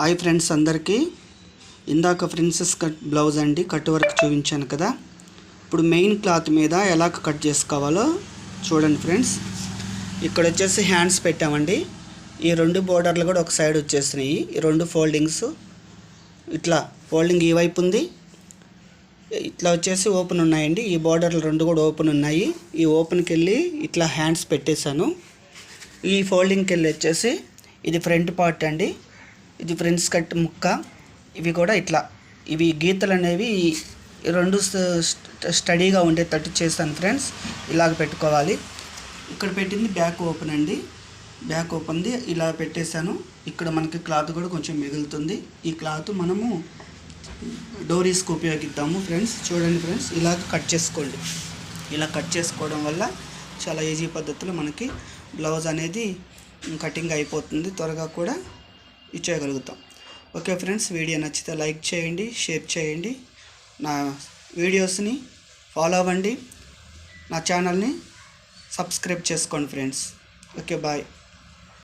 Hi friends అందరికీ ఇందాక princess cut blouse అండి కట్ వర్క్ చూపించాను కదా. ఇప్పుడు మెయిన్ క్లాత్ మీద ఎలా కట్ చేసుకోవాలో చూడండి ఫ్రెండ్స్. ఇక్కడ వచ్చేసి హ్యాండ్స్ పెట్టామండి. ఈ రెండు బోర్డర్లు కూడా ఒక సైడ్ వచ్చేసినాయి. ఈ రెండు ఫోల్డింగ్స్ ఇట్లా ఫోల్డింగ్ ఈ వైపు ఉంది, ఇట్లా వచ్చేసి ఓపెన్ ఉన్నాయండి. ఈ బోర్డర్లు రెండు కూడా ఓపెన్ ఉన్నాయి. ఈ ఓపెన్కి వెళ్ళి ఇట్లా హ్యాండ్స్ పెట్టేశాను. ఈ ఫోల్డింగ్కి వెళ్ళి వచ్చేసి ఇది ఫ్రంట్ పార్ట్ అండి, ఇది ఫ్రెండ్స్ కట్ ముక్క. ఇవి కూడా ఇట్లా ఇవి గీతలు అనేవి రెండు స్టడీగా ఉండేటట్టు చేస్తాను ఫ్రెండ్స్. ఇలాగ పెట్టుకోవాలి. ఇక్కడ పెట్టింది బ్యాక్ ఓపెన్ అండి, బ్యాక్ ఓపెన్ది ఇలా పెట్టేశాను. ఇక్కడ మనకి క్లాత్ కూడా కొంచెం మిగులుతుంది. ఈ క్లాత్ మనము డోరీస్కి ఉపయోగిద్దాము ఫ్రెండ్స్. చూడండి ఫ్రెండ్స్, ఇలాగ కట్ చేసుకోండి. ఇలా కట్ చేసుకోవడం వల్ల చాలా ఈజీ పద్ధతిలో మనకి బ్లౌజ్ అనేది కటింగ్ అయిపోతుంది, త్వరగా కూడా ఇచ్చేయగలుగుతాం. ఓకే ఫ్రెండ్స్, వీడియో నచ్చితే లైక్ చేయండి, షేర్ చేయండి, నా వీడియోస్ని ఫాలో అవ్వండి, నా ఛానల్ని సబ్స్క్రైబ్ చేసుకోండి ఫ్రెండ్స్. Okay bye.